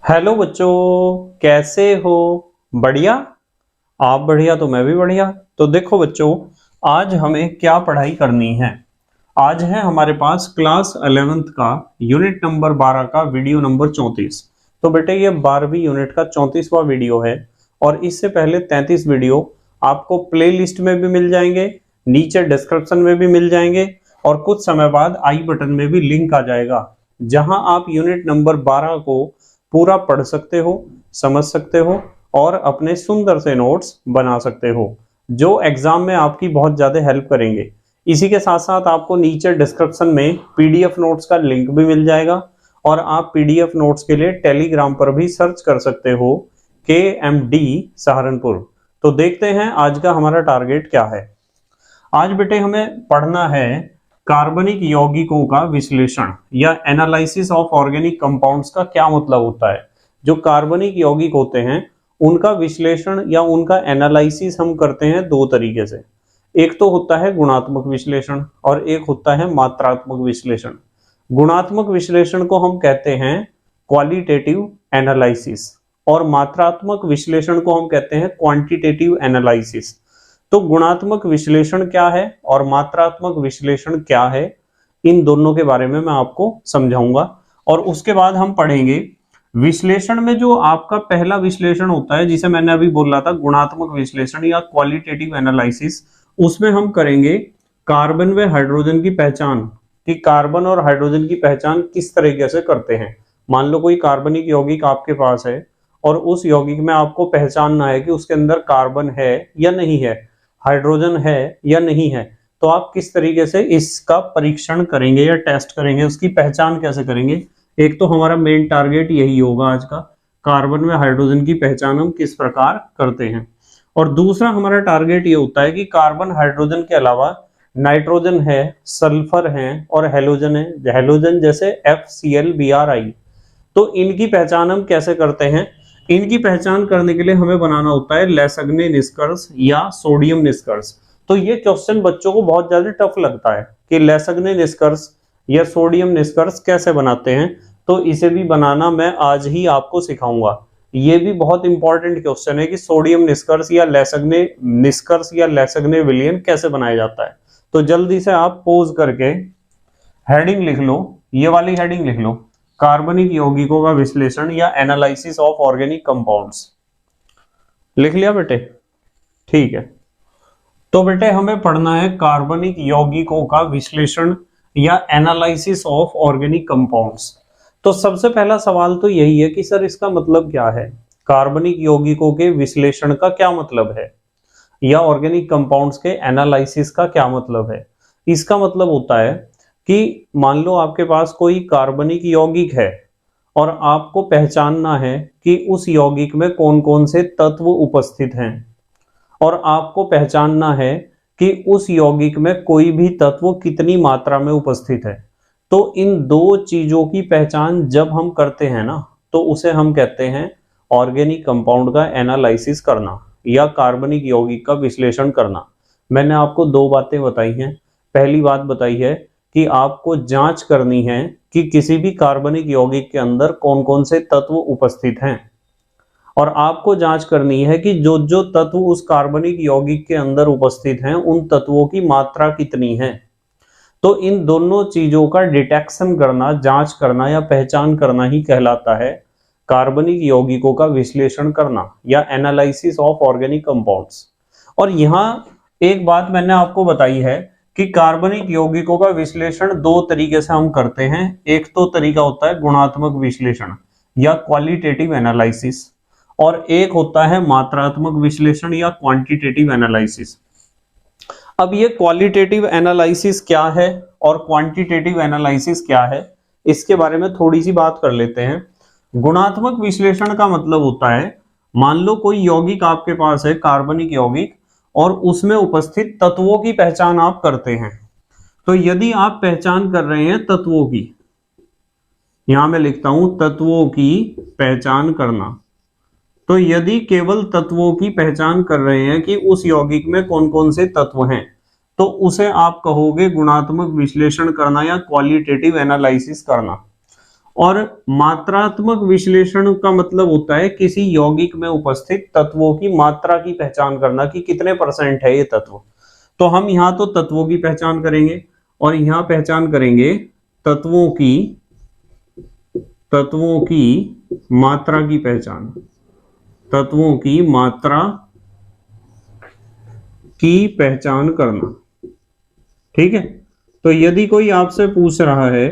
Hello बच्चों, कैसे हो? बढ़िया। आप बढ़िया तो मैं भी बढ़िया। तो देखो बच्चों, आज हमें क्या पढ़ाई करनी है। आज है हमारे पास क्लास 11th का यूनिट नंबर 12 का वीडियो नंबर 34। तो बेटे ये 12वीं यूनिट का 34वां वीडियो है और इससे पहले 33 वीडियो आपको प्ले लिस्ट में भी मिल जाएंगे, नीचे डिस्क्रिप्शन में भी मिल जाएंगे और कुछ समय बाद आई बटन में भी लिंक आ जाएगा, जहां आप यूनिट नंबर 12 को पूरा पढ़ सकते हो, समझ सकते हो और अपने सुंदर से नोट्स बना सकते हो, जो एग्जाम में आपकी बहुत ज्यादा हेल्प करेंगे। इसी के साथ साथ आपको नीचे डिस्क्रिप्शन में पीडीएफ नोट्स का लिंक भी मिल जाएगा और आप पीडीएफ नोट्स के लिए टेलीग्राम पर भी सर्च कर सकते हो KMD सहारनपुर। तो देखते हैं आज का हमारा टारगेट क्या है। आज बेटे हमें पढ़ना है कार्बनिक यौगिकों का विश्लेषण या एनालिसिस ऑफ ऑर्गेनिक कंपाउंड्स का क्या मतलब होता है। जो कार्बनिक यौगिक होते हैं उनका विश्लेषण या उनका एनालिसिस हम करते हैं दो तरीके से। एक तो होता है गुणात्मक विश्लेषण और एक होता है मात्रात्मक विश्लेषण। गुणात्मक विश्लेषण को हम कहते हैं क्वालिटेटिव एनालिसिस और मात्रात्मक विश्लेषण को हम कहते हैं क्वांटिटेटिव एनालिसिस। तो गुणात्मक विश्लेषण क्या है और मात्रात्मक विश्लेषण क्या है, इन दोनों के बारे में मैं आपको समझाऊंगा। और उसके बाद हम पढ़ेंगे विश्लेषण में जो आपका पहला विश्लेषण होता है, जिसे मैंने अभी बोला था गुणात्मक विश्लेषण या क्वालिटेटिव एनालिसिस। उसमें हम करेंगे कार्बन व हाइड्रोजन की पहचान, कि कार्बन और हाइड्रोजन की पहचान किस तरीके से करते हैं। मान लो कोई कार्बनिक यौगिक आपके पास है और उस यौगिक में आपको पहचानना है कि उसके अंदर कार्बन है या नहीं है, हाइड्रोजन है या नहीं है। तो आप किस तरीके से इसका परीक्षण करेंगे या टेस्ट करेंगे, उसकी पहचान कैसे करेंगे। एक तो हमारा मेन टारगेट यही होगा आज का, कार्बन में हाइड्रोजन की पहचान हम किस प्रकार करते हैं। और दूसरा हमारा टारगेट ये होता है कि कार्बन हाइड्रोजन के अलावा नाइट्रोजन है, सल्फर है और हेलोजन है, हेलोजन जैसे FCl, Bri। तो इनकी पहचान हम कैसे करते हैं। इनकी पहचान करने के लिए हमें बनाना होता है लेसग्ने निष्कर्ष या सोडियम निष्कर्ष। तो ये क्वेश्चन बच्चों को बहुत ज्यादा टफ लगता है कि लेसग्ने निष्कर्ष या सोडियम निष्कर्ष कैसे बनाते हैं। तो इसे भी बनाना मैं आज ही आपको सिखाऊंगा। ये भी बहुत इंपॉर्टेंट क्वेश्चन है कि सोडियम निष्कर्ष या लेसग्ने निष्कर्ष या लेसग्ने विलयन कैसे बनाया जाता है। तो जल्दी से आप पॉज करके हेडिंग लिख लो, ये वाली हेडिंग लिख लो, कार्बनिक यौगिकों का विश्लेषण या एनालिसिस ऑफ ऑर्गेनिक कंपाउंड्स। लिख लिया बेटे? ठीक है। तो बेटे हमें पढ़ना है कार्बनिक यौगिकों का विश्लेषण या एनालिसिस ऑफ ऑर्गेनिक कंपाउंड्स। तो सबसे पहला सवाल तो यही है कि सर इसका मतलब क्या है, कार्बनिक यौगिकों के विश्लेषण का क्या मतलब है या ऑर्गेनिक कंपाउंड्स के एनालिसिस का क्या मतलब है। इसका मतलब होता है कि मान लो आपके पास कोई कार्बनिक यौगिक है और आपको पहचानना है कि उस यौगिक में कौन कौन से तत्व उपस्थित हैं और आपको पहचानना है कि उस यौगिक में कोई भी तत्व कितनी मात्रा में उपस्थित है। तो इन दो चीजों की पहचान जब हम करते हैं ना, तो उसे हम कहते हैं ऑर्गेनिक कंपाउंड का एनालिसिस करना या कार्बनिक यौगिक का विश्लेषण करना। मैंने आपको दो बातें बताई हैं। पहली बात बताई है कि आपको जांच करनी है कि किसी भी कार्बनिक यौगिक के अंदर कौन कौन से तत्व उपस्थित हैं और आपको जांच करनी है कि जो जो तत्व उस कार्बनिक यौगिक के अंदर उपस्थित हैं उन तत्वों की मात्रा कितनी है। तो इन दोनों चीजों का डिटेक्शन करना, जांच करना या पहचान करना ही कहलाता है कार्बनिक यौगिकों का विश्लेषण करना या एनालिसिस ऑफ ऑर्गेनिक कंपाउंड्स। और यहाँ एक बात मैंने आपको बताई है कि कार्बनिक यौगिकों का विश्लेषण दो तरीके से हम करते हैं। एक तो तरीका होता है गुणात्मक विश्लेषण या क्वालिटेटिव एनालिसिस और एक होता है मात्रात्मक विश्लेषण या क्वांटिटेटिव एनालिसिस। अब ये क्वालिटेटिव एनालिसिस क्या है और क्वांटिटेटिव एनालिसिस क्या है, इसके बारे में थोड़ी सी बात कर लेते हैं। गुणात्मक विश्लेषण का मतलब होता है, मान लो कोई यौगिक आपके पास है, कार्बनिक यौगिक, और उसमें उपस्थित तत्वों की पहचान आप करते हैं। तो यदि आप पहचान कर रहे हैं तत्वों की, यहां मैं लिखता हूं तत्वों की पहचान करना। तो यदि केवल तत्वों की पहचान कर रहे हैं कि उस यौगिक में कौन कौन से तत्व हैं, तो उसे आप कहोगे गुणात्मक विश्लेषण करना या क्वालिटेटिव एनालिसिस करना। और मात्रात्मक विश्लेषण का मतलब होता है किसी यौगिक में उपस्थित तत्वों की मात्रा की पहचान करना कि कितने % है ये तत्व। तो हम यहाँ तो तत्वों की पहचान करेंगे और यहाँ पहचान करेंगे तत्वों की मात्रा की पहचान, तत्वों की मात्रा की पहचान करना। ठीक है, तो यदि कोई आपसे पूछ रहा है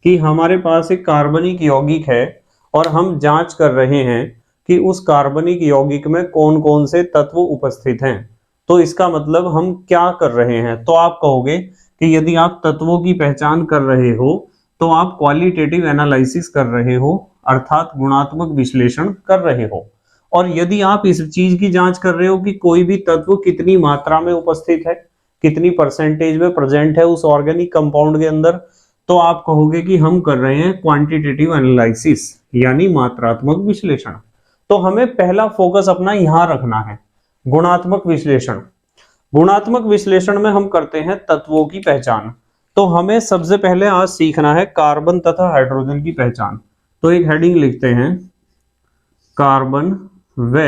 कि हमारे पास एक कार्बनिक यौगिक है और हम जांच कर रहे हैं कि उस कार्बनिक यौगिक में कौन कौन से तत्व उपस्थित हैं, तो इसका मतलब हम क्या कर रहे हैं। तो आप कहोगे कि यदि आप तत्वों की पहचान कर रहे हो तो आप क्वालिटेटिव एनालिसिस कर रहे हो, अर्थात गुणात्मक विश्लेषण कर रहे हो। और यदि आप इस चीज की जांच कर रहे हो कि कोई भी तत्व कितनी मात्रा में उपस्थित है, कितनी % में प्रेजेंट है उस ऑर्गेनिक कंपाउंड के अंदर, तो आप कहोगे कि हम कर रहे हैं क्वांटिटेटिव एनालिसिस यानी मात्रात्मक विश्लेषण। तो हमें पहला फोकस अपना यहां रखना है, गुणात्मक विश्लेषण। गुणात्मक विश्लेषण में हम करते हैं तत्वों की पहचान। तो हमें सबसे पहले आज सीखना है कार्बन तथा हाइड्रोजन की पहचान। तो एक हेडिंग लिखते हैं, कार्बन व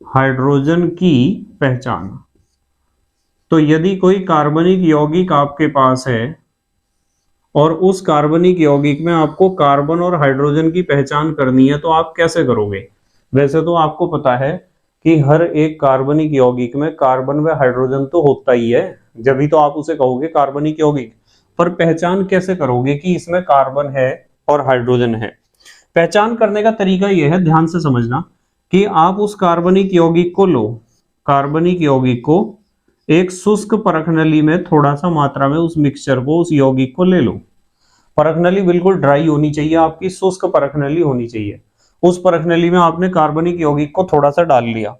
हाइड्रोजन की पहचान। तो यदि कोई कार्बनिक यौगिक आपके पास है और उस कार्बनिक यौगिक में आपको कार्बन और हाइड्रोजन की पहचान करनी है तो आप कैसे करोगे। वैसे तो आपको पता है कि हर एक कार्बनिक यौगिक में कार्बन व हाइड्रोजन तो होता ही है, जब भी तो आप उसे कहोगे कार्बनिक यौगिक। पर पहचान कैसे करोगे कि इसमें कार्बन है और हाइड्रोजन है। पहचान करने का तरीका यह है, ध्यान से समझना, कि आप उस कार्बनिक यौगिक को लो, कार्बनिक यौगिक को एक शुष्क परख नली में थोड़ा सा मात्रा में उस मिक्सचर को, उस यौगिक को ले लो। परख नली बिल्कुल ड्राई होनी चाहिए आपकी, शुष्क परख नली होनी चाहिए। उस परख नली में आपने कार्बनिक यौगिक को थोड़ा सा डाल लिया।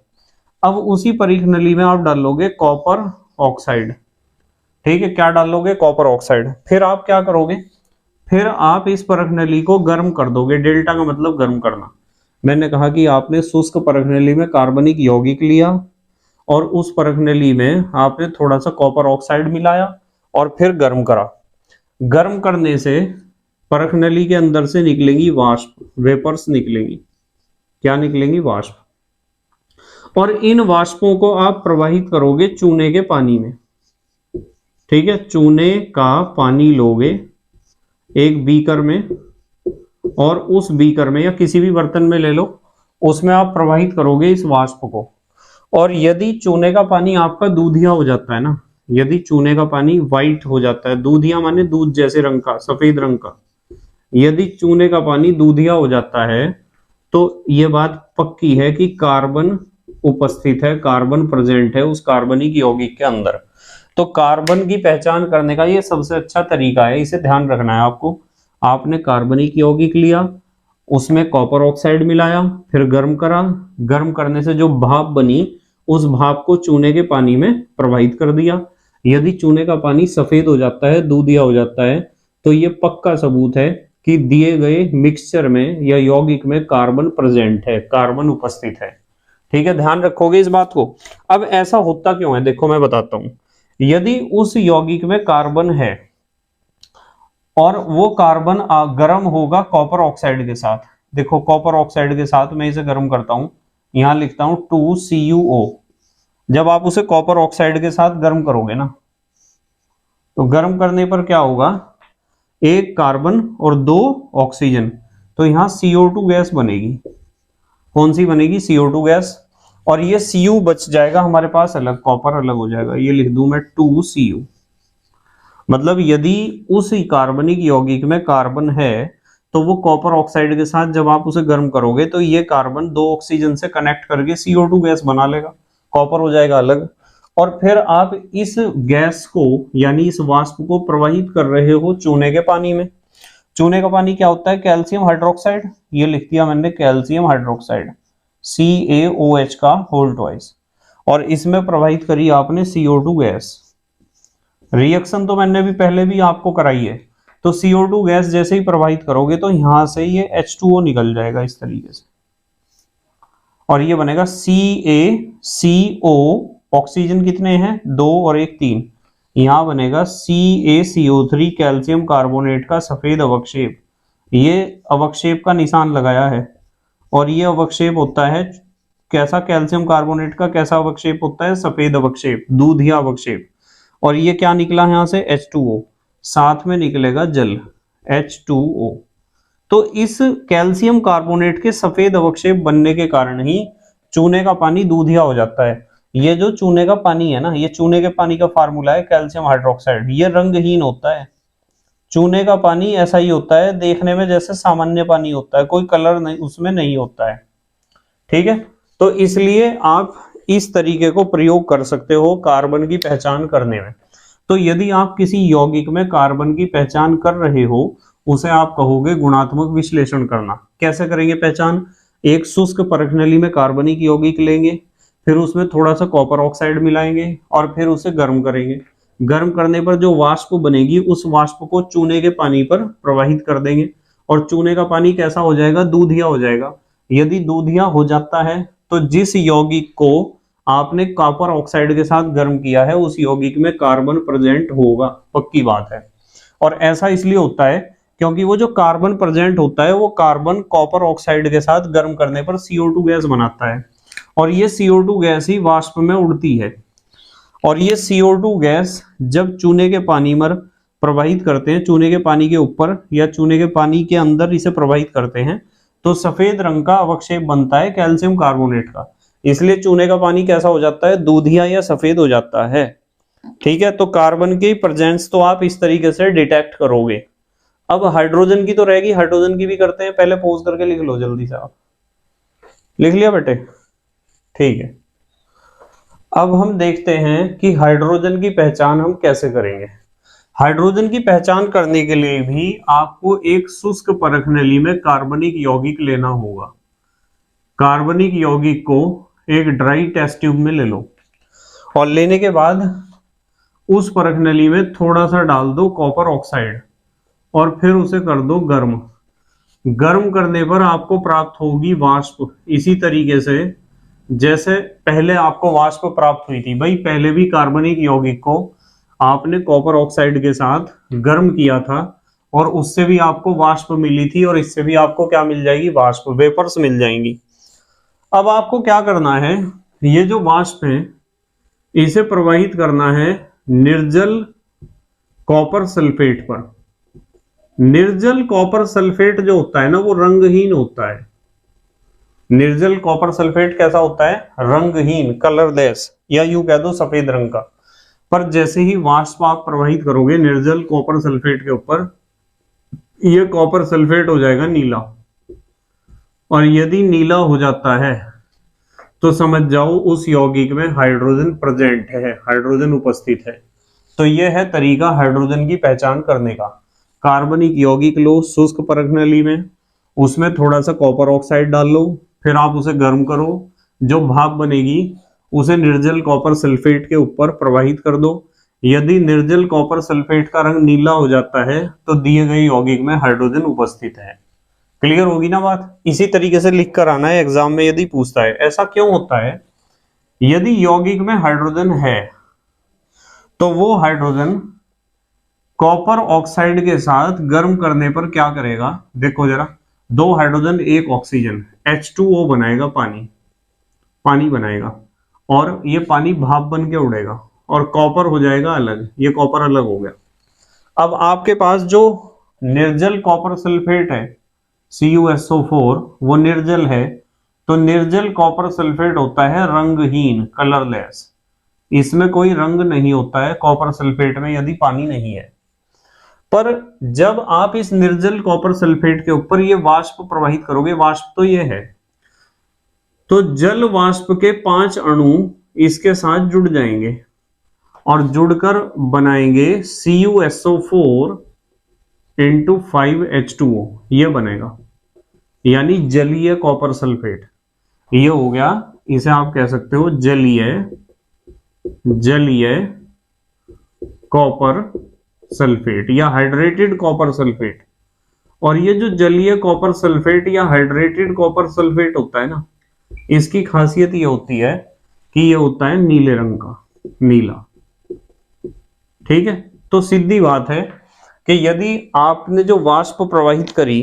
अब उसी परख नली में आप डालोगे कॉपर ऑक्साइड। ठीक है, क्या डालोगे, कॉपर ऑक्साइड। फिर आप क्या करोगे, फिर आप इस परख नली को गर्म कर दोगे। डेल्टा का मतलब गर्म करना। मैंने कहा कि आपने शुष्क परख नली में कार्बनिक यौगिक लिया और उस परख नली में आपने थोड़ा सा कॉपर ऑक्साइड मिलाया और फिर गर्म करा। गर्म करने से परख नली के अंदर से निकलेंगी वाष्प, वेपर्स निकलेंगी। क्या निकलेंगी, वाष्प। और इन वाष्पों को आप प्रवाहित करोगे चूने के पानी में। ठीक है, चूने का पानी लोगे एक बीकर में और उस बीकर में या किसी भी बर्तन में ले लो, उसमें आप प्रवाहित करोगे इस वाष्प को। और यदि चूने का पानी आपका दूधिया हो जाता है ना, यदि चूने का पानी व्हाइट हो जाता है, दूधिया माने दूध जैसे रंग का, सफेद रंग का, यदि चूने का पानी दूधिया हो जाता है तो यह बात पक्की है कि कार्बन उपस्थित है, कार्बन प्रेजेंट है उस कार्बनिक यौगिक के अंदर। तो कार्बन की पहचान करने का ये सबसे अच्छा तरीका है, इसे ध्यान रखना है आपको। आपने कार्बनिक यौगिक लिया, उसमें कॉपर ऑक्साइड मिलाया, फिर गर्म करा। गर्म करने से जो भाप बनी, उस भाप को चूने के पानी में प्रवाहित कर दिया। यदि चूने का पानी सफेद हो जाता है, दूधिया हो जाता है, तो ये पक्का सबूत है कि दिए गए मिक्सचर में या यौगिक में कार्बन प्रेजेंट है, कार्बन उपस्थित है। ठीक है, ध्यान रखोगे इस बात को। अब ऐसा होता क्यों है, देखो मैं बताता हूं। यदि उस यौगिक में कार्बन है और वो कार्बन गर्म होगा कॉपर ऑक्साइड के साथ, देखो कॉपर ऑक्साइड के साथ मैं इसे गर्म करता हूं, यहां लिखता हूं 2CuO। जब आप उसे कॉपर ऑक्साइड के साथ गर्म करोगे ना, तो गर्म करने पर क्या होगा, एक कार्बन और 2 ऑक्सीजन, तो यहां CO2 गैस बनेगी। कौन सी बनेगी, CO2 गैस। और ये Cu बच जाएगा हमारे पास अलग, कॉपर अलग हो जाएगा। ये लिख दूं मैं 2Cu। मतलब यदि उस कार्बनिक यौगिक में कार्बन है तो वो कॉपर ऑक्साइड के साथ जब आप उसे गर्म करोगे तो ये कार्बन 2 ऑक्सीजन से कनेक्ट करके CO2 गैस बना लेगा, कॉपर हो जाएगा अलग। और फिर आप इस गैस को यानी इस वाष्प को प्रवाहित कर रहे हो चूने के पानी में। चूने का पानी क्या होता है, कैल्शियम हाइड्रोक्साइड। ये लिख दिया मैंने कैल्शियम हाइड्रोक्साइड, CaOH का होल ट्वाइस। और इसमें प्रवाहित करी आपने CO2 गैस। रिएक्शन तो मैंने भी पहले भी आपको कराई है। तो CO2 गैस जैसे ही प्रवाहित करोगे तो यहां से ये H2O निकल जाएगा इस तरीके से, और ये बनेगा CaCO। ऑक्सीजन कितने हैं, 2 और 1 3। यहां बनेगा CaCO3 कैल्शियम कार्बोनेट का सफेद अवक्षेप, ये अवक्षेप का निशान लगाया है, और ये अवक्षेप होता है कैसा, कैल्शियम कार्बोनेट का कैसा अवक्षेप होता है, सफेद अवक्षेप, दूधिया अवक्षेप। और ये क्या निकला है यहाँ से, H2O, साथ में निकलेगा जल, H2O। तो इस कैल्शियम कार्बोनेट के सफेद अवक्षेप बनने के कारण ही चूने का पानी दूधिया हो जाता है। ये जो चूने का पानी है ना, ये चूने के पानी का फार्मूला है कैल्शियम हाइड्रोक्साइड, ये रंगहीन होता है। चूने का पानी ऐसा ही होता है, देखने में जैसे सामान्य पानी होता है, कोई कलर नहीं उसमें नहीं होता है। ठीक है, तो इसलिए आप इस तरीके को प्रयोग कर सकते हो कार्बन की पहचान करने में। तो यदि आप किसी यौगिक में कार्बन की पहचान कर रहे हो, उसे आप कहोगे गुणात्मक विश्लेषण करना। कैसे करेंगे पहचान, एक शुष्क परख नली में कार्बनिक यौगिक लेंगे, फिर उसमें थोड़ा सा कॉपर ऑक्साइड मिलाएंगे और फिर उसे गर्म करेंगे। गर्म करने पर जो वाष्प बनेगी उस वाष्प को चूने के पानी पर प्रवाहित कर देंगे, और चूने का पानी कैसा हो जाएगा, दूधिया हो जाएगा। यदि दूधिया हो जाता है तो जिस यौगिक को आपने कॉपर ऑक्साइड के साथ गर्म किया है उस यौगिक में कार्बन प्रेजेंट होगा, पक्की बात है। और ऐसा इसलिए होता है क्योंकि वो जो कार्बन प्रेजेंट होता है वो कार्बन कॉपर ऑक्साइड के साथ गर्म करने पर CO2 गैस बनाता है, और ये CO2 गैस ही वाष्प में उड़ती है। और ये CO2 गैस जब चूने के पानी में प्रवाहित करते हैं, चूने के पानी के ऊपर या चूने के पानी के अंदर इसे प्रवाहित करते हैं, तो सफेद रंग का अवक्षेप बनता है कैल्शियम कार्बोनेट का। इसलिए चूने का पानी कैसा हो जाता है, दूधिया या सफेद हो जाता है। ठीक है, तो कार्बन की प्रेजेंस तो आप इस तरीके से डिटेक्ट करोगे। अब हाइड्रोजन की तो रहेगी, हाइड्रोजन की भी करते हैं, पहले पोज करके लिख लो जल्दी से। आप लिख लिया बेटे, ठीक है। अब हम देखते हैं कि हाइड्रोजन की पहचान हम कैसे करेंगे। हाइड्रोजन की पहचान करने के लिए भी आपको एक शुष्क परख नली में कार्बनिक यौगिक लेना होगा। कार्बनिक यौगिक को एक ड्राई टेस्ट ट्यूब में ले लो, और लेने के बाद उस परख नली में थोड़ा सा डाल दो कॉपर ऑक्साइड, और फिर उसे कर दो गर्म। गर्म करने पर आपको प्राप्त होगी वाष्प, इसी तरीके से जैसे पहले आपको वाष्प प्राप्त हुई थी। भाई पहले भी कार्बनिक यौगिक को आपने कॉपर ऑक्साइड के साथ गर्म किया था और उससे भी आपको वाष्प मिली थी, और इससे भी आपको क्या मिल जाएगी, वाष्प, वेपर्स मिल जाएंगी। अब आपको क्या करना है, ये जो वाष्प है इसे प्रवाहित करना है निर्जल कॉपर सल्फेट पर। निर्जल कॉपर सल्फेट जो होता है ना वो रंगहीन होता है। निर्जल कॉपर सल्फेट कैसा होता है, रंगहीन, कलरलेस, या यूं कह दो सफेद रंग का। पर जैसे ही वाष्प आप प्रवाहित करोगे निर्जल कॉपर सल्फेट के ऊपर, यह कॉपर सल्फेट हो जाएगा नीला। और यदि नीला हो जाता है तो समझ जाओ उस यौगिक में हाइड्रोजन प्रेजेंट है, हाइड्रोजन उपस्थित है। तो यह है तरीका हाइड्रोजन की पहचान करने का। कार्बनिक यौगिक लो शुष्क परख नली में, उसमें थोड़ा सा कॉपर ऑक्साइड डाल लो, फिर आप उसे गर्म करो, जो भाप बनेगी उसे निर्जल कॉपर सल्फेट के ऊपर प्रवाहित कर दो। यदि निर्जल कॉपर सल्फेट का रंग नीला हो जाता है तो दिए गए यौगिक में हाइड्रोजन उपस्थित है। क्लियर होगी ना बात। इसी तरीके से लिख कर आना है एग्जाम में यदि पूछता है। ऐसा क्यों होता है, यदि यौगिक में हाइड्रोजन है तो वो हाइड्रोजन कॉपर ऑक्साइड के साथ गर्म करने पर क्या करेगा, देखो जरा, दो हाइड्रोजन एक ऑक्सीजन, H2O बनाएगा, पानी बनाएगा, और ये पानी भाप बन के उड़ेगा और कॉपर हो जाएगा अलग, ये कॉपर अलग हो गया। अब आपके पास जो निर्जल कॉपर सल्फेट है CuSO4 वो निर्जल है, तो निर्जल कॉपर सल्फेट होता है रंगहीन, कलरलेस, इसमें कोई रंग नहीं होता है कॉपर सल्फेट में यदि पानी नहीं है। पर जब आप इस निर्जल कॉपर सल्फेट के ऊपर ये वाष्प प्रवाहित करोगे, वाष्प तो ये है, तो जल वाष्प के 5 अणु इसके साथ जुड़ जाएंगे और जुड़कर बनाएंगे CuSO4 इंटू 5H2O, ये बनेगा, यानी जलीय कॉपर सल्फेट। ये हो गया, इसे आप कह सकते हो जलीय कॉपर सल्फेट या हाइड्रेटेड कॉपर सल्फेट। और ये जो जलीय कॉपर सल्फेट या हाइड्रेटेड कॉपर सल्फेट होता है ना, इसकी खासियत ये होती है कि ये होता है नीले रंग का, नीला। ठीक है, तो सीधी बात है कि यदि आपने जो वाष्प प्रवाहित करी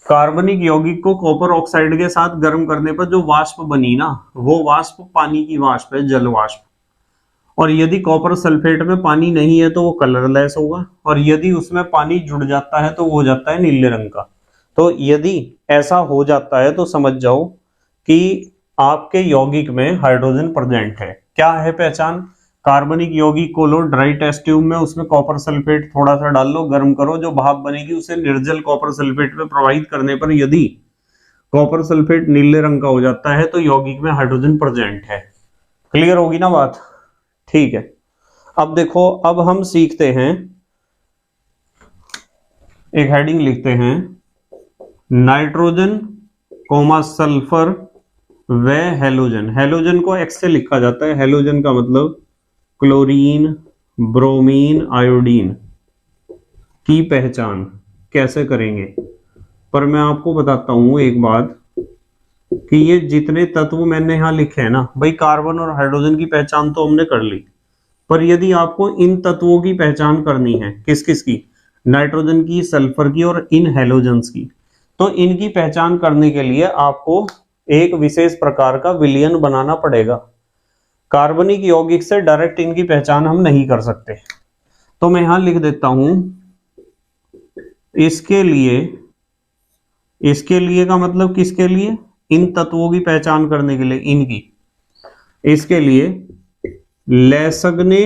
कार्बनिक यौगिक को कॉपर ऑक्साइड के साथ गर्म करने पर जो वाष्प बनी ना, वो वाष्प पानी की वाष्प है, जल वाष्प। और यदि कॉपर सल्फेट में पानी नहीं है तो वो कलरलेस होगा, और यदि उसमें पानी जुड़ जाता है तो वो हो जाता है नीले रंग का। तो यदि ऐसा हो जाता है तो समझ जाओ कि आपके यौगिक में हाइड्रोजन प्रेजेंट है। क्या है पहचान? कार्बनिक यौगिक को लो ड्राई टेस्ट ट्यूब में, उसमें कॉपर सल्फेट थोड़ा सा डाल लो, गर्म करो, जो भाप बनेगी उसे निर्जल कॉपर सल्फेट में प्रवाहित करने पर यदि कॉपर सल्फेट नीले रंग का हो जाता है तो यौगिक में हाइड्रोजन प्रेजेंट है। क्लियर होगी ना बात? ठीक है। अब देखो, अब हम सीखते हैं, एक हेडिंग लिखते हैं, नाइट्रोजन कोमा सल्फर व हेलोजन। हेलोजन को एक्स से लिखा जाता है। हेलोजन का मतलब क्लोरीन, ब्रोमीन, आयोडीन की पहचान कैसे करेंगे? पर मैं आपको बताता हूं एक बात कि ये जितने तत्व मैंने यहां लिखे हैं ना भाई, कार्बन और हाइड्रोजन की पहचान तो हमने कर ली, पर यदि आपको इन तत्वों की पहचान करनी है, किस किस की? नाइट्रोजन की, सल्फर की और इन हेलोजेंस की, तो इनकी पहचान करने के लिए आपको एक विशेष प्रकार का विलयन बनाना पड़ेगा। कार्बनिक यौगिक से डायरेक्ट इनकी पहचान हम नहीं कर सकते। तो मैं यहां लिख देता हूं, इसके लिए का मतलब किसके लिए? इन तत्वों की पहचान करने के लिए, इनकी। इसके लिए लेसगने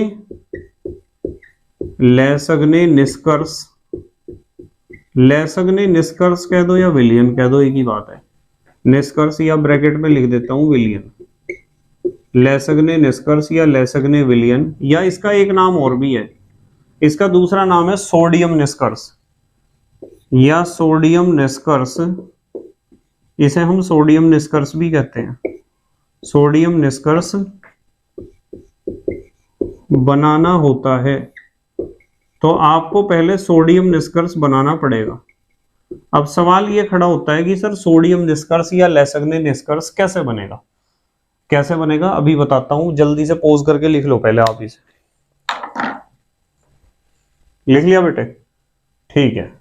निष्कर्ष कह दो या विलयन कह दो, एक ही बात है। निष्कर्ष या ब्रैकेट में लिख देता हूं विलयन। लेसगने निष्कर्ष या लेसगने विलयन, या इसका एक नाम और भी है, इसका दूसरा नाम है सोडियम निष्कर्ष या सोडियम निष्कर्ष। इसे हम सोडियम निष्कर्ष भी कहते हैं। सोडियम निष्कर्ष बनाना होता है तो आपको पहले सोडियम निष्कर्ष बनाना पड़ेगा। अब सवाल ये खड़ा होता है कि सर सोडियम निष्कर्ष या लेसगने निष्कर्ष कैसे बनेगा? कैसे बनेगा अभी बताता हूं, जल्दी से पॉज करके लिख लो पहले आप इसे। लिख लिया बेटे? ठीक है।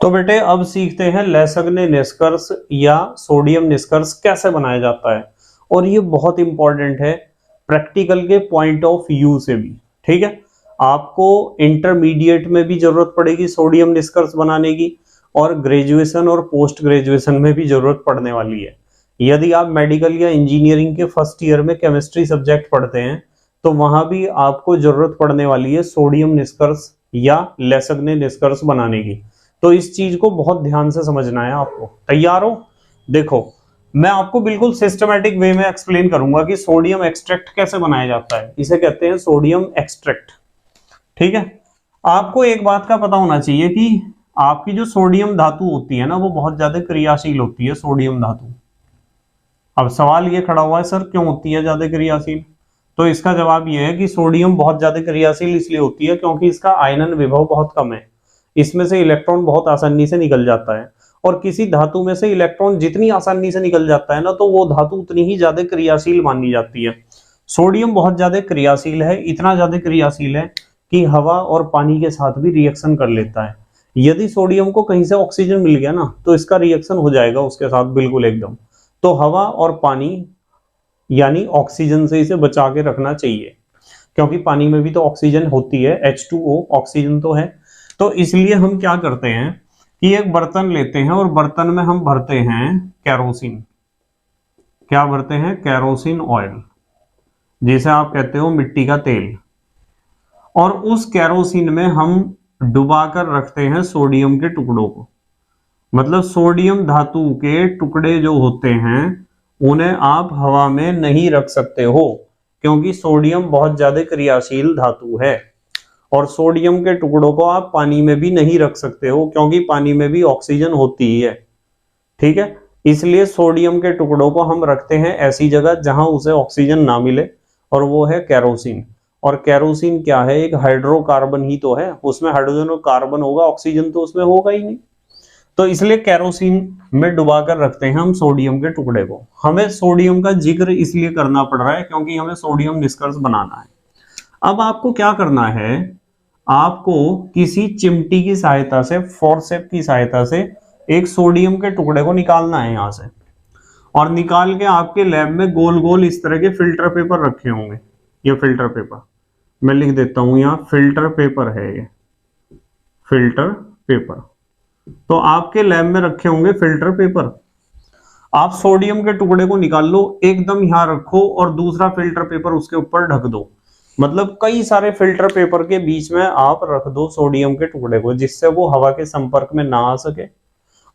तो बेटे अब सीखते हैं लेसगने निष्कर्ष या सोडियम निष्कर्ष कैसे बनाया जाता है, और ये बहुत इंपॉर्टेंट है प्रैक्टिकल के पॉइंट ऑफ व्यू से भी। ठीक है, आपको इंटरमीडिएट में भी जरूरत पड़ेगी सोडियम निष्कर्ष बनाने की, और ग्रेजुएशन और पोस्ट ग्रेजुएशन में भी जरूरत पड़ने वाली है। यदि आप मेडिकल या इंजीनियरिंग के फर्स्ट ईयर में केमिस्ट्री सब्जेक्ट पढ़ते हैं तो वहां भी आपको जरूरत पड़ने वाली है सोडियम निष्कर्ष या लेसगने निष्कर्ष बनाने की। तो इस चीज को बहुत ध्यान से समझना है आपको। तैयार हो? देखो, मैं आपको बिल्कुल सिस्टमैटिक वे में एक्सप्लेन करूंगा कि सोडियम एक्सट्रैक्ट कैसे बनाया जाता है। इसे कहते हैं सोडियम एक्सट्रैक्ट। ठीक है, आपको एक बात का पता होना चाहिए कि आपकी जो सोडियम धातु होती है ना, वो बहुत ज्यादा क्रियाशील होती है सोडियम धातु। अब सवाल ये खड़ा हुआ है, सर क्यों होती है ज्यादा क्रियाशील? तो इसका जवाब ये है कि सोडियम बहुत ज्यादा क्रियाशील इसलिए होती है क्योंकि इसका आयनन विभव बहुत कम है। इसमें से इलेक्ट्रॉन बहुत आसानी से निकल जाता है, और किसी धातु में से इलेक्ट्रॉन जितनी आसानी से निकल जाता है ना, तो वो धातु उतनी ही ज्यादा क्रियाशील मानी जाती है। सोडियम बहुत ज्यादा क्रियाशील है, इतना ज्यादा क्रियाशील है कि हवा और पानी के साथ भी रिएक्शन कर लेता है। यदि सोडियम को कहीं से ऑक्सीजन मिल गया ना, तो इसका रिएक्शन हो जाएगा उसके साथ बिल्कुल एकदम। तो हवा और पानी यानी ऑक्सीजन से इसे बचा के रखना चाहिए, क्योंकि पानी में भी तो ऑक्सीजन होती है, H2O ऑक्सीजन तो है। तो इसलिए हम क्या करते हैं कि एक बर्तन लेते हैं और बर्तन में हम भरते हैं केरोसिन। क्या भरते हैं? केरोसिन ऑयल, जिसे आप कहते हो मिट्टी का तेल। और उस केरोसिन में हम डुबाकर रखते हैं सोडियम के टुकड़ों को। मतलब सोडियम धातु के टुकड़े जो होते हैं उन्हें आप हवा में नहीं रख सकते हो, क्योंकि सोडियम बहुत ज्यादा क्रियाशील धातु है। और सोडियम के टुकड़ों को आप पानी में भी नहीं रख सकते हो, क्योंकि पानी में भी ऑक्सीजन होती ही है। ठीक है, इसलिए सोडियम के टुकड़ों को हम रखते हैं ऐसी जगह जहां उसे ऑक्सीजन ना मिले, और वो है केरोसिन। और केरोसिन क्या है? एक हाइड्रोकार्बन ही तो है, उसमें हाइड्रोजन और कार्बन होगा, ऑक्सीजन तो उसमें होगा ही नहीं। तो इसलिए केरोसिन में डुबाकर रखते हैं हम सोडियम के टुकड़े को। हमें सोडियम का जिक्र इसलिए करना पड़ रहा है क्योंकि हमें सोडियम निष्कर्ष बनाना है। अब आपको क्या करना है, आपको किसी चिमटी की सहायता से, फोर्सेप की सहायता से एक सोडियम के टुकड़े को निकालना है यहां से, और निकाल के आपके लैब में गोल गोल इस तरह के फिल्टर पेपर रखे होंगे। ये फिल्टर पेपर मैं लिख देता हूं यहां, फिल्टर पेपर है ये, फिल्टर पेपर। तो आपके लैब में रखे होंगे फिल्टर पेपर। आप सोडियम के टुकड़े को निकाल लो, एकदम यहां रखो और दूसरा फिल्टर पेपर उसके ऊपर ढक दो। मतलब कई सारे फिल्टर पेपर के बीच में आप रख दो सोडियम के टुकड़े को, जिससे वो हवा के संपर्क में ना आ सके,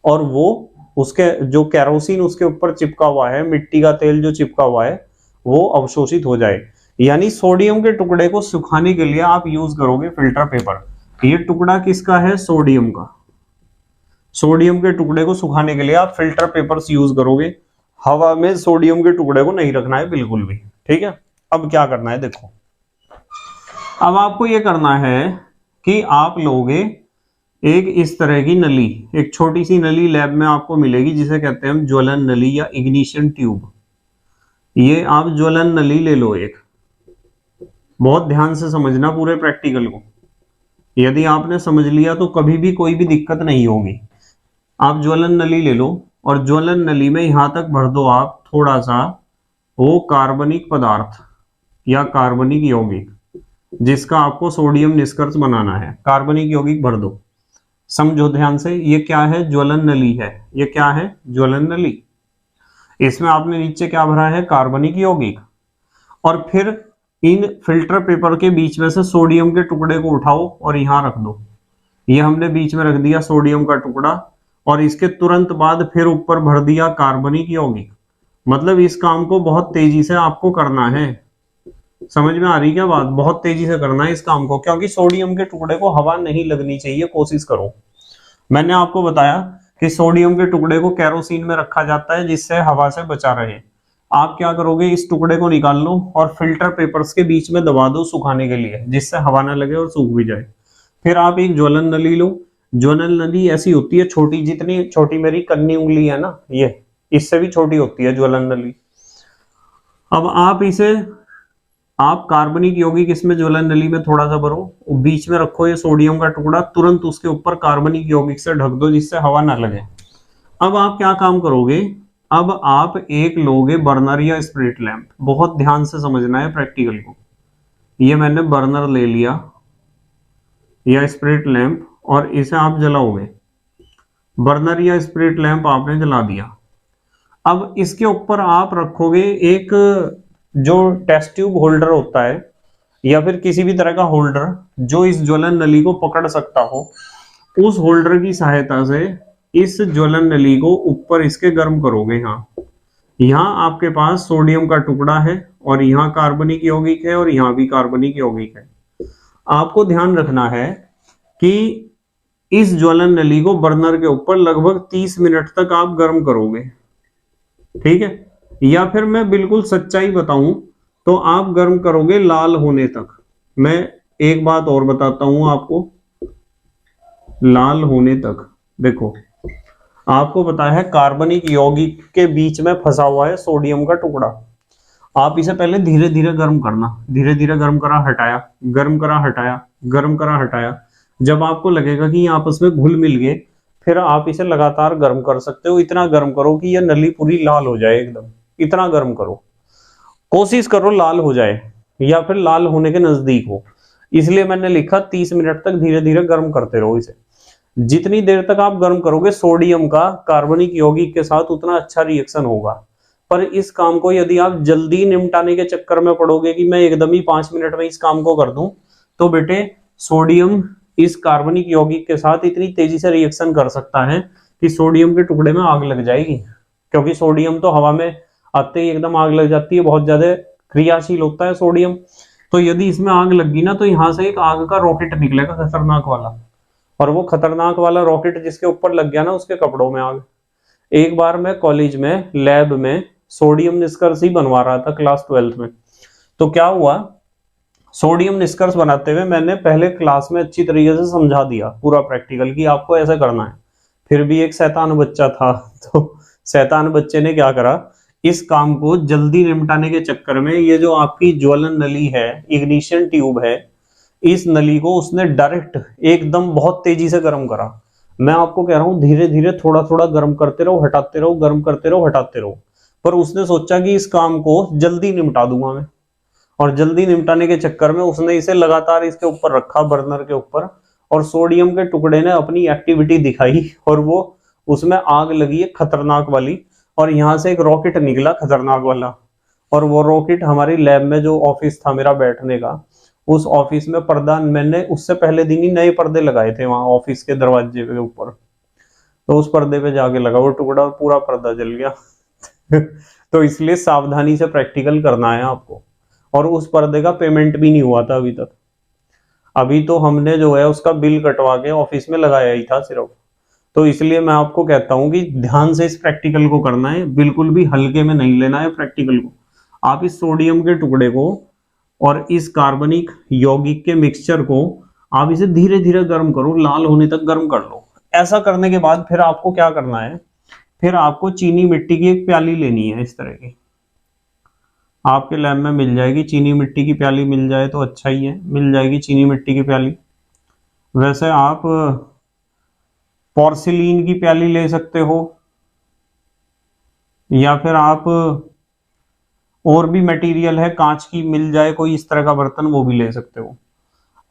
और वो उसके जो केरोसिन उसके ऊपर चिपका हुआ है, मिट्टी का तेल जो चिपका हुआ है, वो अवशोषित हो जाए। यानी सोडियम के टुकड़े को सुखाने के लिए आप यूज करोगे फिल्टर पेपर। ये टुकड़ा किसका है? सोडियम का। सोडियम के टुकड़े को सुखाने के लिए आप फिल्टर पेपर्स यूज करोगे। हवा में सोडियम के टुकड़े को नहीं रखना है बिल्कुल भी, ठीक है। अब क्या करना है देखो, अब आपको ये करना है कि आप लोगे एक इस तरह की नली, एक छोटी सी नली लैब में आपको मिलेगी, जिसे कहते हैं हम ज्वलन नली या इग्निशन ट्यूब। ये आप ज्वलन नली ले लो एक, बहुत ध्यान से समझना पूरे प्रैक्टिकल को। यदि आपने समझ लिया तो कभी भी कोई भी दिक्कत नहीं होगी। आप ज्वलन नली ले लो और ज्वलन नली में यहां तक भर दो आप थोड़ा सा वो कार्बनिक पदार्थ या कार्बनिक यौगिक, जिसका आपको सोडियम निष्कर्ष बनाना है। कार्बनिक यौगिक भर दो, समझो ध्यान से। ये क्या है? ज्वलन नली है। ये क्या है? ज्वलन नली। इसमें आपने नीचे क्या भरा है? कार्बनिक यौगिक। और फिर इन फिल्टर पेपर के बीच में से सोडियम के टुकड़े को उठाओ और यहां रख दो। ये हमने बीच में रख दिया सोडियम का टुकड़ा, और इसके तुरंत बाद फिर ऊपर भर दिया कार्बनिक यौगिक। मतलब इस काम को बहुत तेजी से आपको करना है। समझ में आ रही क्या बात? बहुत तेजी से करना है इस काम को, क्योंकि सोडियम के टुकड़े को हवा नहीं लगनी चाहिए, कोशिश करो। मैंने आपको बताया कि सोडियम के टुकड़े को केरोसिन में रखा जाता है जिससे हवा से बचा रहे। आप क्या करोगे? इस टुकड़े को निकाल लो और फिल्टर पेपर्स के बीच में दबा दो सुखाने के लिए, जिससे हवा ना लगे और सूख भी जाए। फिर आप एक ज्वलन नली लो। ज्वलन नली ऐसी होती है छोटी, जितनी छोटी मेरी कन्नी उंगली है ना, ये इससे भी छोटी होती है ज्वलन नली। अब आप इसे, आप कार्बनिक यौगिक इसमें ज्वलन नली में थोड़ा सा भरो, बीच में रखो ये सोडियम का टुकड़ा, तुरंत उसके ऊपर कार्बनिक यौगिक से ढक दो जिससे हवा ना लगे। अब आप क्या काम करोगे? अब आप एक लोगे बर्नर या स्पिरिट लैंप। बहुत ध्यान से समझना है प्रैक्टिकल को। ये मैंने बर्नर ले लिया या स्पिरिट लैंप, और इसे आप जलाओगे। बर्नर या स्पिरिट लैंप आपने जला दिया। अब इसके ऊपर आप रखोगे एक जो टेस्ट ट्यूब होल्डर होता है, या फिर किसी भी तरह का होल्डर जो इस ज्वलन नली को पकड़ सकता हो। उस होल्डर की सहायता से इस ज्वलन नली को ऊपर इसके गर्म करोगे। यहाँ आपके पास सोडियम का टुकड़ा है, और यहाँ कार्बनिक यौगिक है, और यहाँ भी कार्बनिक यौगिक है। आपको ध्यान रखना है कि इस ज्वलन नली को बर्नर के ऊपर लगभग 30 मिनट तक आप गर्म करोगे, ठीक है। या फिर मैं बिल्कुल सच्चाई बताऊं तो आप गर्म करोगे लाल होने तक। मैं एक बात और बताता हूं आपको, लाल होने तक। देखो, आपको पता है कार्बनिक यौगिक के बीच में फंसा हुआ है सोडियम का टुकड़ा। आप इसे पहले धीरे धीरे गर्म करना, धीरे धीरे गर्म करा हटाया, गर्म करा हटाया, गर्म करा हटाया। जब आपको लगेगा कि ये आपस में घुल मिल गए, फिर आप इसे लगातार गर्म कर सकते हो। इतना गर्म करो कि यह नली पूरी लाल हो जाए एकदम, इतना गर्म करो। कोशिश करो लाल हो जाए, या फिर लाल होने के नजदीक हो। इसलिए मैंने लिखा 30 मिनट तक धीरे धीरे गर्म करते रहो इसे। जितनी देर तक आप गर्म करोगे सोडियम का कार्बनिक यौगिक के साथ, उतना अच्छा रिएक्शन होगा। पर इस काम को यदि आप जल्दी निपटाने के चक्कर में पड़ोगे कि मैं एकदम ही 5 मिनट में इस काम को कर दूं, तो बेटे सोडियम इस कार्बनिक यौगिक के साथ इतनी तेजी से रिएक्शन कर सकता है कि सोडियम के टुकड़े में आग लग जाएगी। क्योंकि सोडियम तो हवा में आते ही एकदम आग लग जाती है, बहुत ज्यादा क्रियाशील होता है सोडियम। तो यदि इसमें आग लगी ना, तो यहां से एक आग का रॉकेट निकलेगा खतरनाक वाला, और वो खतरनाक वाला रॉकेट जिसके ऊपर लग गया ना, उसके कपड़ों में आग। एक बार मैं कॉलेज में लैब में सोडियम निष्कर्ष ही बनवा रहा था क्लास 12th में। तो क्या हुआ, सोडियम निष्कर्ष बनाते हुए मैंने पहले क्लास में अच्छी तरीके से समझा दिया पूरा प्रैक्टिकल कि आपको ऐसे करना है। फिर भी एक शैतान बच्चा था, तो शैतान बच्चे ने क्या करा, इस काम को जल्दी निपटाने के चक्कर में ये जो आपकी ज्वलन नली है, इग्निशन ट्यूब है, इस नली को उसने डायरेक्ट एकदम बहुत तेजी से गर्म करा। मैं आपको कह रहा हूं धीरे धीरे थोड़ा थोड़ा गर्म करते रहो, हटाते रहो, गर्म करते रहो, हटाते रहो। पर उसने सोचा कि इस काम को जल्दी निपटा दूंगा मैं, और जल्दी निपटाने के चक्कर में उसने इसे लगातार इसके ऊपर रखा, बर्नर के ऊपर, और सोडियम के टुकड़े ने अपनी एक्टिविटी दिखाई और वो उसमें आग लगी है खतरनाक वाली, और यहां से एक रॉकेट निकला खतरनाक वाला। और वो रॉकेट हमारी लैब में जो ऑफिस था मेरा बैठने का, उस ऑफिस में पर्दा, मैंने उससे पहले दिन ही नए पर्दे लगाए थे वहां ऑफिस के दरवाजे के ऊपर, तो उस पर्दे पे जाके लगा वो टुकड़ा, पूरा पर्दा जल गया। तो इसलिए सावधानी से प्रैक्टिकल करना है आपको। और उस पर्दे का पेमेंट भी नहीं हुआ था अभी तक, अभी तो हमने जो है उसका बिल कटवा के ऑफिस में लगाया ही था सिर्फ। तो इसलिए मैं आपको कहता हूं कि ध्यान से इस प्रैक्टिकल को करना है, बिल्कुल भी हल्के में नहीं लेना है प्रैक्टिकल को। आप इस सोडियम के टुकड़े को और इस कार्बनिक यौगिक के मिक्सचर को आप इसे धीरे धीरे गर्म करो, लाल होने तक गर्म कर लो। ऐसा करने के बाद फिर आपको क्या करना है, फिर आपको चीनी मिट्टी की एक प्याली लेनी है इस तरह की, आपके लैब में मिल जाएगी चीनी मिट्टी की प्याली, मिल जाए तो अच्छा ही है, मिल जाएगी चीनी मिट्टी की प्याली। वैसे आप पोर्सिलीन की प्याली ले सकते हो, या फिर आप और भी मटेरियल है, कांच की मिल जाए कोई इस तरह का बर्तन, वो भी ले सकते हो।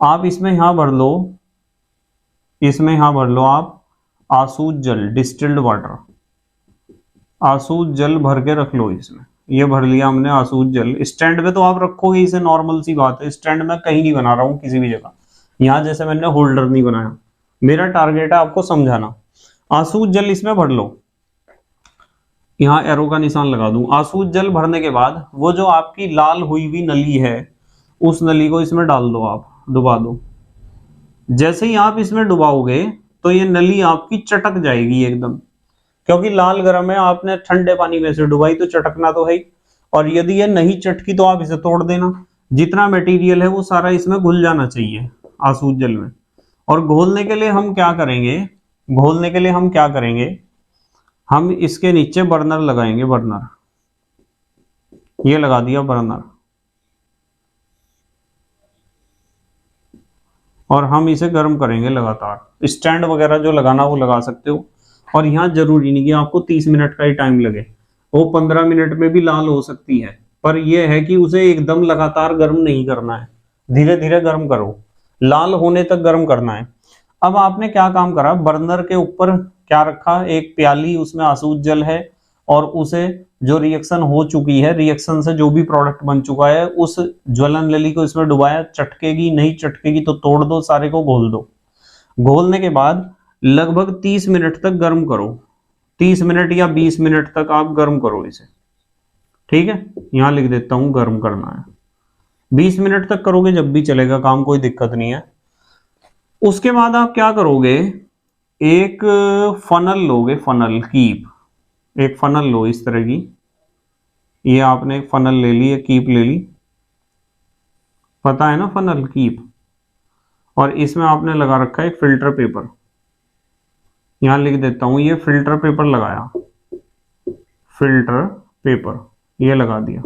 आप इसमें यहां भर लो, इसमें यहां भर लो आप आसूद जल, डिस्टिल्ड वाटर, आसूद जल भर के रख लो इसमें। ये भर लिया हमने आसूद जल। स्टैंड पे तो आप रखोगे इसे, नॉर्मल सी बात है, स्टैंड में कहीं नहीं बना रहा हूं किसी भी जगह, यहां जैसे मैंने होल्डर नहीं बनाया, मेरा टारगेट है आपको समझाना। आसूद जल इसमें भर लो, यहां एरो का निशान लगा दूं। आसूद जल भरने के बाद वो जो आपकी लाल हुई हुई नली है, उस नली को इसमें डाल दो, आप डुबा दो। जैसे ही आप इसमें डुबाओगे तो ये नली आपकी चटक जाएगी एकदम, क्योंकि लाल गर्म है, आपने ठंडे पानी में से डुबाई तो चटकना तो है ही। और यदि ये नहीं चटकी तो आप इसे तोड़ देना, जितना मटेरियल है वो सारा इसमें घुल जाना चाहिए आसूद जल में। और घोलने के लिए हम क्या करेंगे, घोलने के लिए हम क्या करेंगे, हम इसके नीचे बर्नर लगाएंगे, बर्नर, ये लगा दिया बर्नर, और हम इसे गर्म करेंगे लगातार। स्टैंड वगैरह जो लगाना वो लगा सकते हो। और यहाँ जरूरी नहीं कि आपको 30 मिनट का ही टाइम लगे, वो 15 मिनट में भी लाल हो सकती है, पर यह है कि उसे एकदम लगातार गर्म नहीं करना है, धीरे धीरे गर्म करो, लाल होने तक गर्म करना है। अब आपने क्या काम करा, बर्नर के ऊपर क्या रखा, एक प्याली, उसमें आसूद जल है, और उसे जो रिएक्शन हो चुकी है, रिएक्शन से जो भी प्रोडक्ट बन चुका है, उस ज्वलन नली को इसमें डुबाया। चटकेगी नहीं चटकेगी तो तोड़ दो, सारे को घोल दो। घोलने के बाद लगभग 30 मिनट तक गर्म करो, 30 मिनट या 20 मिनट तक आप गर्म करो इसे, ठीक है, यहां लिख देता हूं गर्म करना है। 20 मिनट तक करोगे जब भी चलेगा काम, कोई दिक्कत नहीं है। उसके बाद आप क्या करोगे, एक फनल लोगे, फनल कीप, एक फनल लो इस तरह की, ये आपने एक फनल ले ली, एक कीप ले ली, पता है ना फनल कीप। और इसमें आपने लगा रखा है एक फिल्टर पेपर, यहां लिख देता हूं, ये फिल्टर पेपर लगाया, फिल्टर पेपर ये लगा दिया।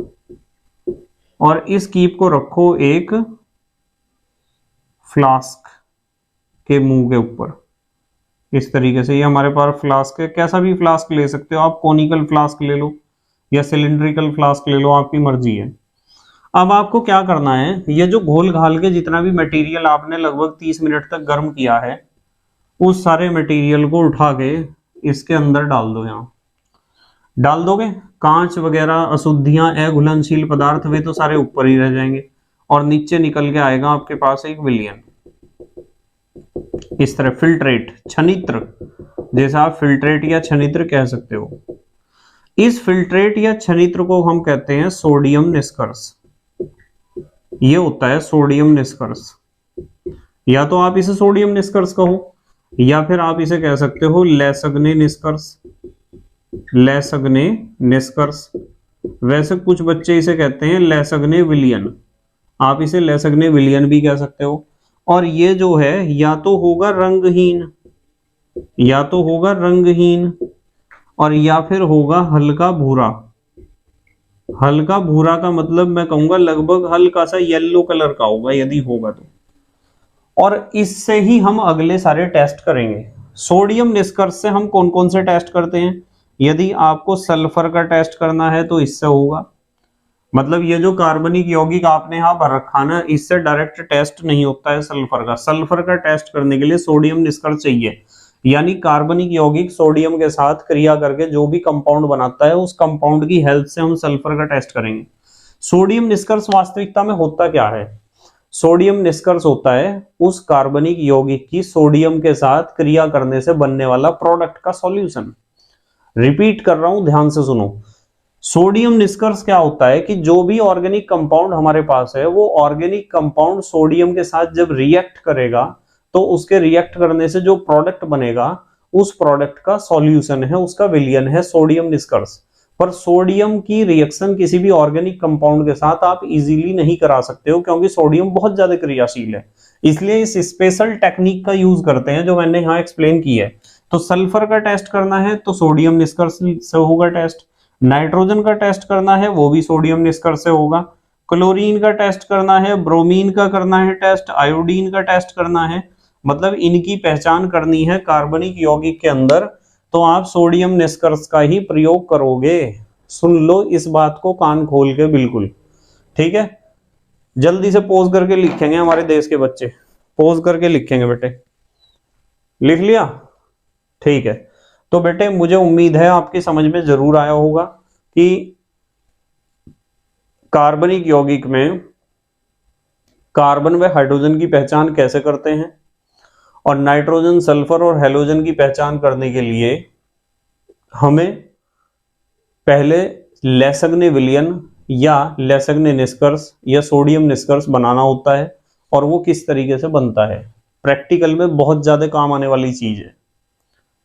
और इस कीप को रखो एक फ्लास्क के मुंह के ऊपर, इस तरीके से। ये हमारे पास फ्लास्क है, कैसा भी फ्लास्क ले सकते हो आप, कोनिकल फ्लास्क ले लो या सिलिंड्रिकल फ्लास्क ले लो, आपकी मर्जी है। अब आपको क्या करना है, ये जो घोल घाल के जितना भी मटेरियल आपने लगभग 30 मिनट तक गर्म किया है, उस सारे मटेरियल को उठा के इसके अंदर डाल दो। यहाँ डाल दोगे, कांच वगैरह, अशुद्धियां, अघुलनशील पदार्थ, वे तो सारे ऊपर ही रह जाएंगे, और नीचे निकल के आएगा आपके पास एक विलयन, इस तरह फिल्ट्रेट, छनित्र, जैसा आप फिल्ट्रेट या छनित्र कह सकते हो। इस फिल्ट्रेट या छनित्र को हम कहते हैं सोडियम निष्कर्ष, ये होता है सोडियम निष्कर्ष। या तो आप इसे सोडियम निष्कर्ष कहो, या फिर आप इसे कह सकते हो लैसग्ने निष्कर्ष, लैसग्ने निष्कर्ष। वैसे कुछ बच्चे इसे कहते हैं लैसग्ने विलयन, आप इसे लैसग्ने विलयन भी कह सकते हो। और ये जो है या तो होगा रंगहीन, या तो होगा रंगहीन, और या फिर होगा हल्का भूरा। हल्का भूरा का मतलब मैं कहूंगा लगभग हल्का सा येलो कलर का होगा, यदि होगा तो। और इससे ही हम अगले सारे टेस्ट करेंगे। सोडियम निष्कर्ष से हम कौन कौन से टेस्ट करते हैं? यदि आपको सल्फर का टेस्ट करना है तो इससे होगा, मतलब ये जो कार्बनिक यौगिक आपने यहां भर रखा ना, इससे डायरेक्ट टेस्ट नहीं होता है सल्फर का। सल्फर का टेस्ट करने के लिए सोडियम निष्कर्ष चाहिए, यानी कार्बनिक यौगिक सोडियम के साथ क्रिया करके जो भी कंपाउंड बनाता है उस कंपाउंड की हेल्प से हम सल्फर का टेस्ट करेंगे। सोडियम निष्कर्ष वास्तविकता में होता क्या है? सोडियम निष्कर्ष होता है उस कार्बनिक यौगिक की सोडियम के साथ क्रिया करने से बनने वाला प्रोडक्ट का सॉल्यूशन। रिपीट कर रहा हूं, ध्यान से सुनो। सोडियम निष्कर्ष क्या होता है कि जो भी ऑर्गेनिक कंपाउंड हमारे पास है वो ऑर्गेनिक कंपाउंड सोडियम के साथ जब रिएक्ट करेगा तो उसके रिएक्ट करने से जो प्रोडक्ट बनेगा उस प्रोडक्ट का सॉल्यूशन है, उसका विलयन है सोडियम निष्कर्ष। पर सोडियम की रिएक्शन किसी भी ऑर्गेनिक कंपाउंड के साथ आप इजीली नहीं करा सकते हो, क्योंकि सोडियम बहुत ज्यादा क्रियाशील है। इसलिए इस स्पेशल टेक्निक का यूज करते हैं जो मैंने यहाँ एक्सप्लेन की है। तो सल्फर का टेस्ट करना है तो सोडियम निष्कर्ष से होगा टेस्ट, नाइट्रोजन का टेस्ट करना है वो भी सोडियम निष्कर्ष से होगा, क्लोरीन का टेस्ट करना है, ब्रोमीन का करना है टेस्ट, आयोडीन का टेस्ट करना है, मतलब इनकी पहचान करनी है कार्बनिक यौगिक के अंदर, तो आप सोडियम निष्कर्ष का ही प्रयोग करोगे। सुन लो इस बात को कान खोल के बिल्कुल, ठीक है। जल्दी से पोज करके लिखेंगे हमारे देश के बच्चे, पोज करके लिखेंगे बेटे। लिख लिया? ठीक है। तो बेटे मुझे उम्मीद है आपकी समझ में जरूर आया होगा कि कार्बनिक यौगिक में कार्बन व हाइड्रोजन की पहचान कैसे करते हैं, और नाइट्रोजन, सल्फर और हैलोजन की पहचान करने के लिए हमें पहले लेसग्ने विलयन या लेसग्ने निष्कर्ष या सोडियम निष्कर्ष बनाना होता है, और वो किस तरीके से बनता है प्रैक्टिकल में बहुत ज्यादा काम आने वाली चीज है।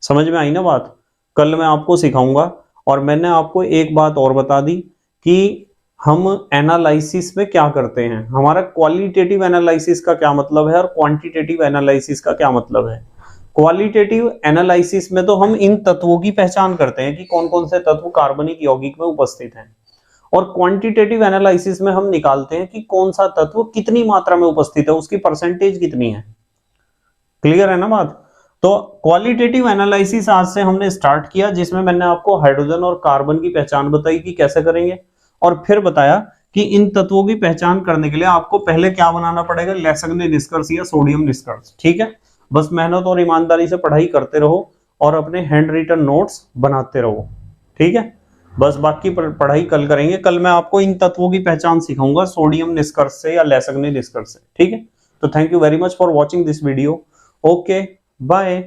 समझ में आई ना बात? कल मैं आपको सिखाऊंगा। और मैंने आपको एक बात और बता दी कि हम एनालिसिस में क्या करते हैं, हमारा क्वालिटेटिव एनालिसिस का क्या मतलब है और क्वांटिटेटिव एनालिसिस का क्या मतलब है। क्वालिटेटिव एनालिसिस में तो हम इन तत्वों की पहचान करते हैं कि कौन कौन से तत्व कार्बनिक यौगिक में उपस्थित हैं, और क्वांटिटेटिव एनालिसिस में हम निकालते हैं कि कौन सा तत्व कितनी मात्रा में उपस्थित है, उसकी परसेंटेज कितनी है। क्लियर है ना बात? तो क्वालिटेटिव एनालिसिस आज से हमने स्टार्ट किया, जिसमें मैंने आपको हाइड्रोजन और कार्बन की पहचान बताई कि कैसे करेंगे, और फिर बताया कि इन तत्वों की पहचान करने के लिए आपको पहले क्या बनाना पड़ेगा, लेसग्ने निष्कर्ष या सोडियम निष्कर्ष। ठीक है, बस मेहनत और ईमानदारी से पढ़ाई करते रहो और अपने हैंड रिटन नोट्स बनाते रहो। ठीक है, बस बाकी पढ़ाई कल करेंगे। कल मैं आपको इन तत्वों की पहचान सिखाऊंगा सोडियम निष्कर्ष से या लेसग्ने निष्कर्ष से। ठीक है, तो thank you very much for watching this video. Okay, bye.